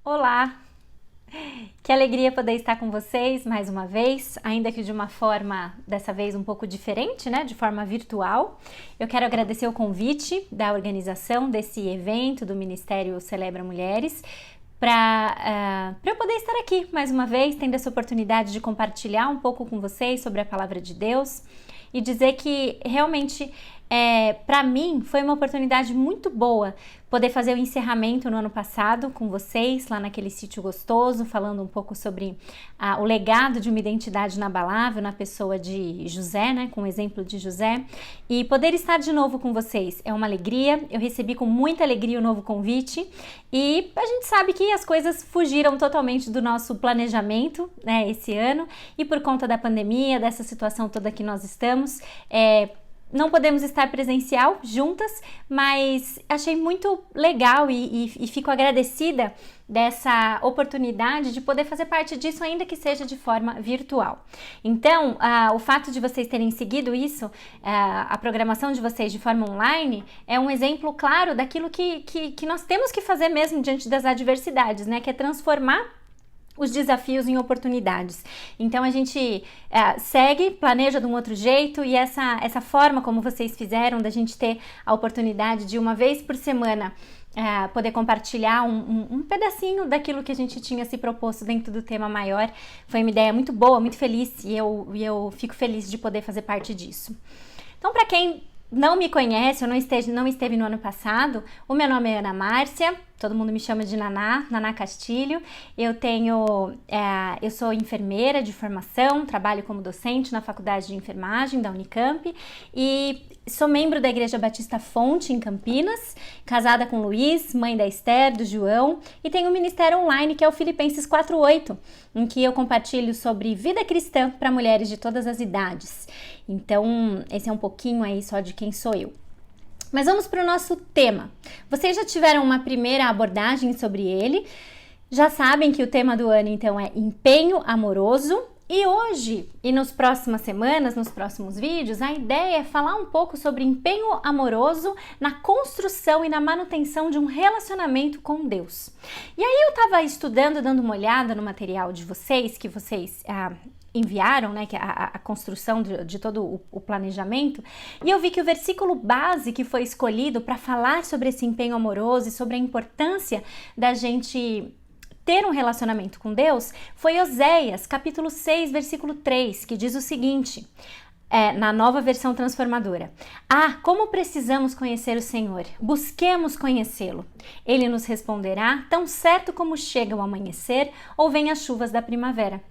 Olá! Que alegria poder estar com vocês mais uma vez, ainda que de uma forma, dessa vez, um pouco diferente, né? De forma virtual. Eu quero agradecer o convite da organização desse evento do Ministério Celebra Mulheres para eu poder estar aqui mais uma vez, tendo essa oportunidade de compartilhar um pouco com vocês sobre a Palavra de Deus e dizer que realmente para mim foi uma oportunidade muito boa poder fazer o encerramento no ano passado com vocês, lá naquele sítio gostoso, falando um pouco sobre o legado de uma identidade inabalável na pessoa de José, né, com o exemplo de José, e poder estar de novo com vocês é uma alegria. Eu recebi com muita alegria o novo convite e a gente sabe que as coisas fugiram totalmente do nosso planejamento, né, esse ano, e por conta da pandemia, dessa situação toda que nós estamos, não podemos estar presencial juntas, mas achei muito legal e fico agradecida dessa oportunidade de poder fazer parte disso, ainda que seja de forma virtual. Então, o fato de vocês terem seguido isso, a programação de vocês de forma online, é um exemplo claro daquilo que nós temos que fazer mesmo diante das adversidades, né? Que é transformar os desafios em oportunidades. Então a gente segue, planeja de um outro jeito, e essa forma como vocês fizeram da gente ter a oportunidade de uma vez por semana poder compartilhar um pedacinho daquilo que a gente tinha se proposto dentro do tema maior, foi uma ideia muito boa, muito feliz, e eu fico feliz de poder fazer parte disso. Então, para quem não me conhece ou não esteve no ano passado, o meu nome é Ana Márcia, todo mundo me chama de Naná Castilho. Eu sou enfermeira de formação, trabalho como docente na Faculdade de Enfermagem da Unicamp e sou membro da Igreja Batista Fonte em Campinas, casada com o Luiz, mãe da Esther, do João, e tenho um ministério online que é o Filipenses 4:8, em que eu compartilho sobre vida cristã para mulheres de todas as idades. Então, esse é um pouquinho aí só de quem sou eu. Mas vamos para o nosso tema. Vocês já tiveram uma primeira abordagem sobre ele, já sabem que o tema do ano então é empenho amoroso. E hoje, e nas próximas semanas, nos próximos vídeos, a ideia é falar um pouco sobre empenho amoroso na construção e na manutenção de um relacionamento com Deus. E aí eu estava estudando, dando uma olhada no material de vocês, que vocês enviaram, né, que a construção de todo o planejamento, e eu vi que o versículo base que foi escolhido para falar sobre esse empenho amoroso e sobre a importância da gente ter um relacionamento com Deus foi Oséias, capítulo 6, versículo 3, que diz o seguinte, na Nova Versão Transformadora: como precisamos conhecer o Senhor, busquemos conhecê-lo. Ele nos responderá tão certo como chega o amanhecer ou vem as chuvas da primavera.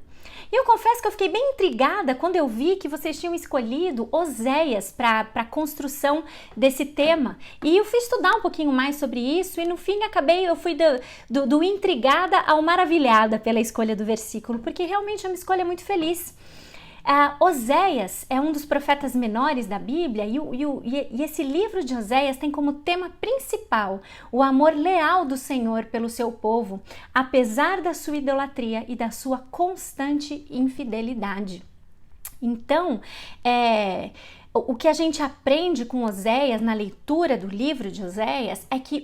E eu confesso que eu fiquei bem intrigada quando eu vi que vocês tinham escolhido Oséias para a construção desse tema. E eu fui estudar um pouquinho mais sobre isso e no fim eu fui do intrigada ao maravilhada pela escolha do versículo, porque realmente é uma escolha muito feliz. Oséias é um dos profetas menores da Bíblia e esse livro de Oséias tem como tema principal o amor leal do Senhor pelo seu povo, apesar da sua idolatria e da sua constante infidelidade. Então, o que a gente aprende com Oséias na leitura do livro de Oséias é que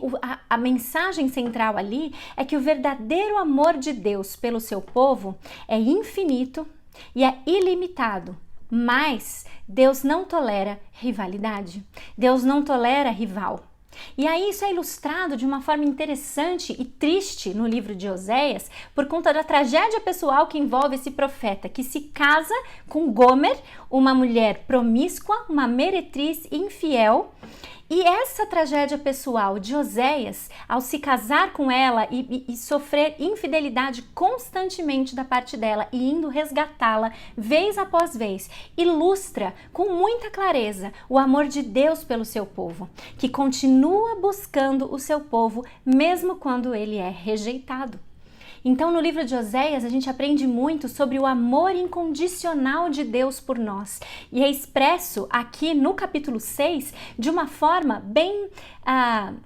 a mensagem central ali é que o verdadeiro amor de Deus pelo seu povo é infinito e é ilimitado, mas Deus não tolera rivalidade, Deus não tolera rival. E aí isso é ilustrado de uma forma interessante e triste no livro de Oséias por conta da tragédia pessoal que envolve esse profeta, que se casa com Gomer, uma mulher promíscua, uma meretriz infiel. E essa tragédia pessoal de Oséias, ao se casar com ela e sofrer infidelidade constantemente da parte dela e indo resgatá-la vez após vez, ilustra com muita clareza o amor de Deus pelo seu povo, que continua buscando o seu povo mesmo quando ele é rejeitado. Então, no livro de Oséias, a gente aprende muito sobre o amor incondicional de Deus por nós. E é expresso aqui no capítulo 6 de uma forma bem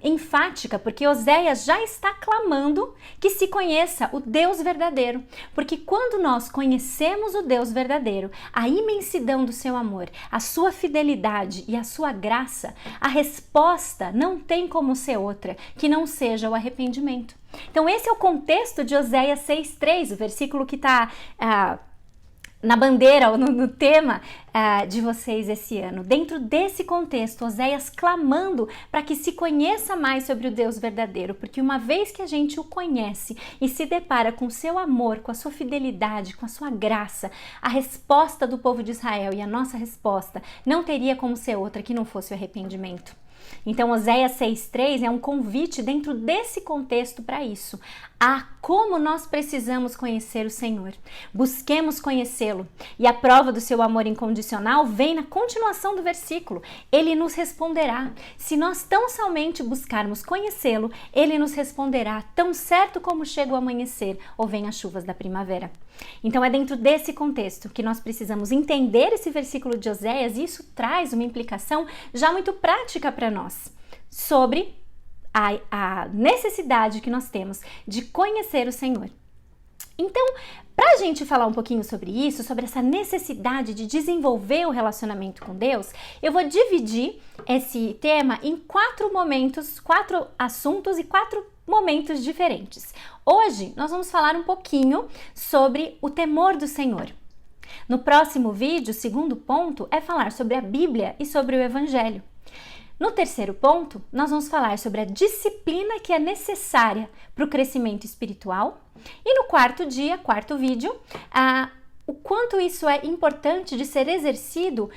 enfática, porque Oséias já está clamando que se conheça o Deus verdadeiro. Porque quando nós conhecemos o Deus verdadeiro, a imensidão do seu amor, a sua fidelidade e a sua graça, a resposta não tem como ser outra que não seja o arrependimento. Então esse é o contexto de Oséias 6:3, o versículo que está na bandeira, ou no tema de vocês esse ano. Dentro desse contexto, Oséias clamando para que se conheça mais sobre o Deus verdadeiro, porque uma vez que a gente o conhece e se depara com o seu amor, com a sua fidelidade, com a sua graça, a resposta do povo de Israel e a nossa resposta não teria como ser outra que não fosse o arrependimento. Então, Oséias 6:3 é um convite dentro desse contexto para isso. Como nós precisamos conhecer o Senhor. Busquemos conhecê-lo. E a prova do seu amor incondicional vem na continuação do versículo. Ele nos responderá. Se nós tão somente buscarmos conhecê-lo, ele nos responderá tão certo como chega o amanhecer ou vem as chuvas da primavera. Então é dentro desse contexto que nós precisamos entender esse versículo de Oséias, e isso traz uma implicação já muito prática para nós sobre a necessidade que nós temos de conhecer o Senhor. Então, para a gente falar um pouquinho sobre isso, sobre essa necessidade de desenvolver o relacionamento com Deus, eu vou dividir esse tema em 4 momentos, 4 assuntos e 4 momentos diferentes. Hoje nós vamos falar um pouquinho sobre o temor do Senhor. No próximo vídeo, o segundo ponto é falar sobre a Bíblia e sobre o Evangelho. No terceiro ponto, nós vamos falar sobre a disciplina que é necessária para o crescimento espiritual. E no quarto vídeo, o quanto isso é importante de ser exercido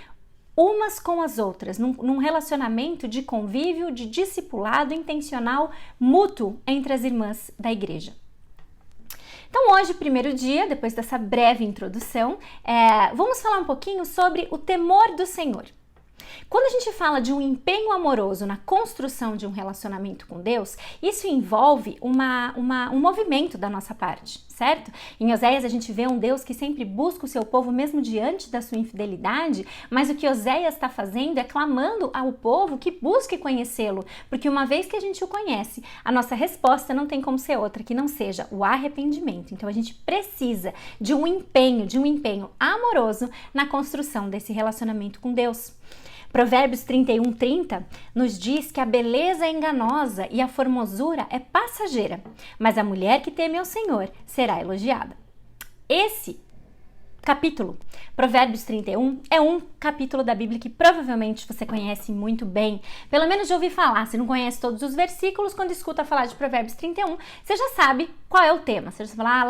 umas com as outras, num relacionamento de convívio, de discipulado intencional, mútuo entre as irmãs da igreja. Então hoje, primeiro dia, depois dessa breve introdução, vamos falar um pouquinho sobre o temor do Senhor. Quando a gente fala de um empenho amoroso na construção de um relacionamento com Deus, isso envolve um movimento da nossa parte, certo? Em Oséias a gente vê um Deus que sempre busca o seu povo mesmo diante da sua infidelidade, mas o que Oséias está fazendo é clamando ao povo que busque conhecê-lo, porque uma vez que a gente o conhece, a nossa resposta não tem como ser outra que não seja o arrependimento. Então a gente precisa de um empenho amoroso na construção desse relacionamento com Deus. Provérbios 31:30 nos diz que a beleza é enganosa e a formosura é passageira, mas a mulher que teme ao Senhor será elogiada. Esse capítulo, Provérbios 31, é um capítulo da Bíblia que provavelmente você conhece muito bem, pelo menos de ouvir falar. Se não conhece todos os versículos, quando escuta falar de Provérbios 31, você já sabe qual é o tema. Você já fala,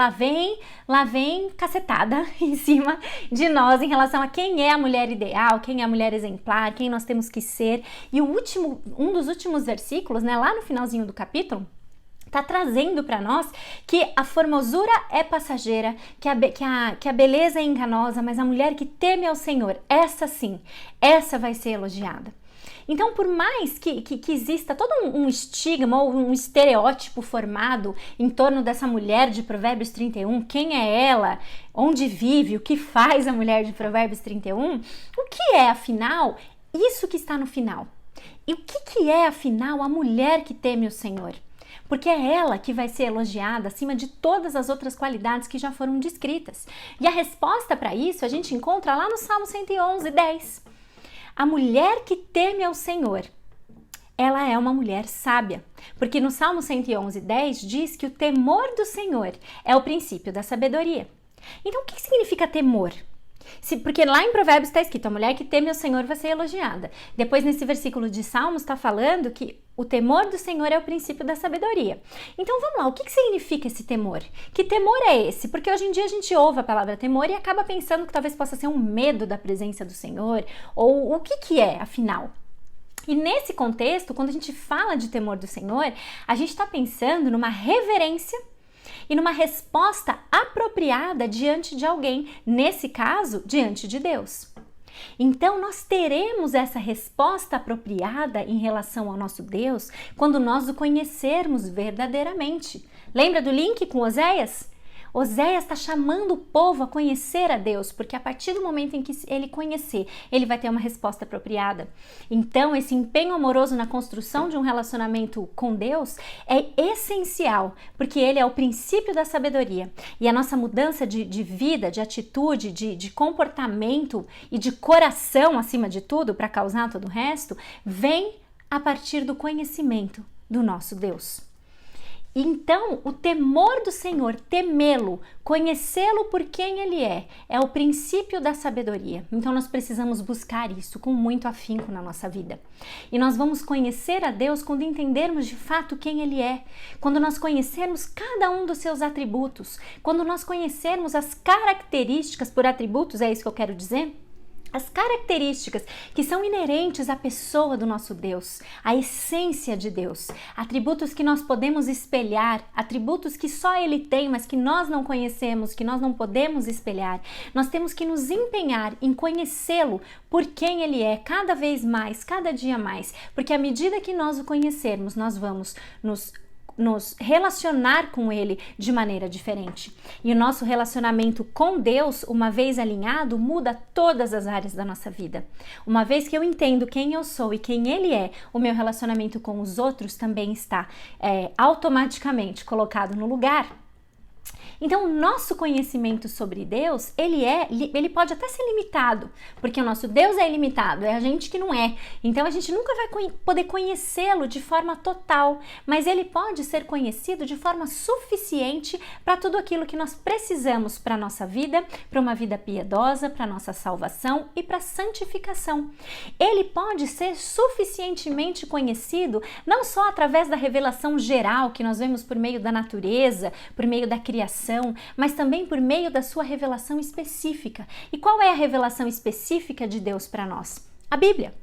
lá vem cacetada em cima de nós em relação a quem é a mulher ideal, quem é a mulher exemplar, quem nós temos que ser. E um dos últimos versículos, lá no finalzinho do capítulo, está trazendo para nós que a formosura é passageira, que a beleza é enganosa, mas a mulher que teme ao Senhor, essa sim, essa vai ser elogiada. Então, por mais que exista todo um estigma ou um estereótipo formado em torno dessa mulher de Provérbios 31, quem é ela, onde vive, o que faz a mulher de Provérbios 31, o que é, afinal, isso que está no final? E o que é, afinal, a mulher que teme o Senhor? Porque é ela que vai ser elogiada acima de todas as outras qualidades que já foram descritas. E a resposta para isso a gente encontra lá no Salmo 111:10. A mulher que teme ao Senhor, ela é uma mulher sábia. Porque no Salmo 111:10 diz que o temor do Senhor é o princípio da sabedoria. Então, o que significa temor? Porque lá em Provérbios está escrito, a mulher que teme ao Senhor vai ser elogiada. Depois, nesse versículo de Salmos, está falando que o temor do Senhor é o princípio da sabedoria. Então, vamos lá, o que significa esse temor? Que temor é esse? Porque hoje em dia a gente ouve a palavra temor e acaba pensando que talvez possa ser um medo da presença do Senhor, ou o que é, afinal? E nesse contexto, quando a gente fala de temor do Senhor, a gente está pensando numa reverência e numa resposta apropriada diante de alguém, nesse caso, diante de Deus. Então, nós teremos essa resposta apropriada em relação ao nosso Deus quando nós o conhecermos verdadeiramente. Lembra do link com Oséias? Oséias está chamando o povo a conhecer a Deus, porque a partir do momento em que ele conhecer, ele vai ter uma resposta apropriada. Então, esse empenho amoroso na construção de um relacionamento com Deus é essencial, porque ele é o princípio da sabedoria. E a nossa mudança de vida, de atitude, de comportamento e de coração, acima de tudo, para causar todo o resto, vem a partir do conhecimento do nosso Deus. Então, o temor do Senhor, temê-lo, conhecê-lo por quem ele é o princípio da sabedoria. Então, nós precisamos buscar isso com muito afinco na nossa vida. E nós vamos conhecer a Deus quando entendermos de fato quem ele é, quando nós conhecermos cada um dos seus atributos, quando nós conhecermos as características por atributos, é isso que eu quero dizer? As características que são inerentes à pessoa do nosso Deus, à essência de Deus, atributos que nós podemos espelhar, atributos que só Ele tem, mas que nós não conhecemos, que nós não podemos espelhar. Nós temos que nos empenhar em conhecê-lo por quem Ele é, cada vez mais, cada dia mais, porque à medida que nós o conhecermos, nós vamos nos relacionar com Ele de maneira diferente. E o nosso relacionamento com Deus, uma vez alinhado, muda todas as áreas da nossa vida. Uma vez que eu entendo quem eu sou e quem Ele é, o meu relacionamento com os outros também está automaticamente colocado no lugar. Então, o nosso conhecimento sobre Deus, ele pode até ser limitado, porque o nosso Deus é ilimitado, é a gente que não é. Então, a gente nunca vai poder conhecê-lo de forma total, mas ele pode ser conhecido de forma suficiente para tudo aquilo que nós precisamos para a nossa vida, para uma vida piedosa, para a nossa salvação e para a santificação. Ele pode ser suficientemente conhecido, não só através da revelação geral que nós vemos por meio da natureza, por meio da criação, mas também por meio da sua revelação específica. E qual é a revelação específica de Deus para nós? A Bíblia,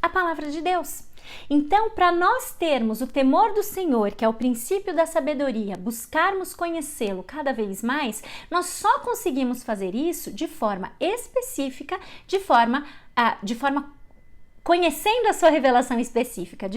a palavra de Deus. Então, para nós termos o temor do Senhor, que é o princípio da sabedoria, buscarmos conhecê-lo cada vez mais, nós só conseguimos fazer isso de forma específica, de forma conhecendo a sua revelação específica,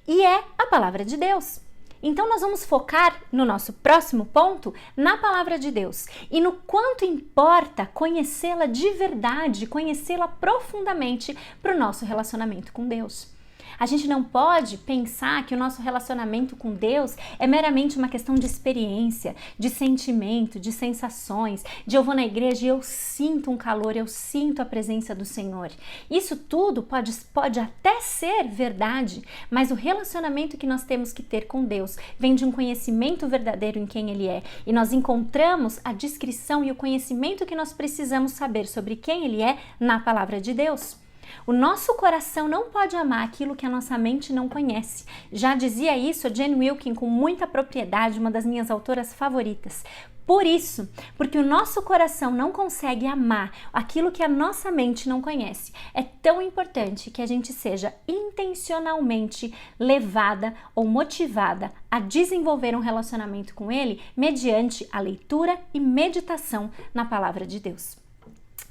e é a palavra de Deus. Então, nós vamos focar no nosso próximo ponto na palavra de Deus e no quanto importa conhecê-la de verdade, conhecê-la profundamente para o nosso relacionamento com Deus. A gente não pode pensar que o nosso relacionamento com Deus é meramente uma questão de experiência, de sentimento, de sensações, de eu vou na igreja e eu sinto um calor, eu sinto a presença do Senhor. Isso tudo pode até ser verdade, mas o relacionamento que nós temos que ter com Deus vem de um conhecimento verdadeiro em quem Ele é. E nós encontramos a descrição e o conhecimento que nós precisamos saber sobre quem Ele é na palavra de Deus. O nosso coração não pode amar aquilo que a nossa mente não conhece. Já dizia isso a Jane Wilkin com muita propriedade, uma das minhas autoras favoritas. Por isso, porque o nosso coração não consegue amar aquilo que a nossa mente não conhece, é tão importante que a gente seja intencionalmente levada ou motivada a desenvolver um relacionamento com Ele mediante a leitura e meditação na palavra de Deus.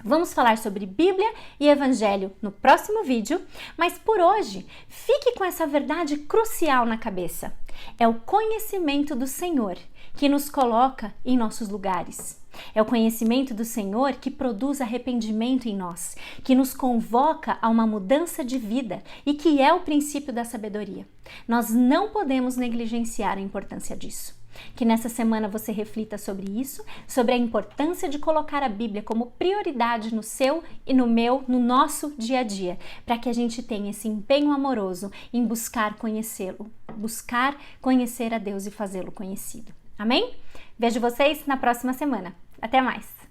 Vamos falar sobre Bíblia e Evangelho no próximo vídeo, mas por hoje, fique com essa verdade crucial na cabeça. É o conhecimento do Senhor que nos coloca em nossos lugares. É o conhecimento do Senhor que produz arrependimento em nós, que nos convoca a uma mudança de vida e que é o princípio da sabedoria. Nós não podemos negligenciar a importância disso. Que nessa semana você reflita sobre isso, sobre a importância de colocar a Bíblia como prioridade no seu e no nosso dia a dia, para que a gente tenha esse empenho amoroso em buscar conhecê-lo, buscar conhecer a Deus e fazê-lo conhecido. Amém? Vejo vocês na próxima semana. Até mais!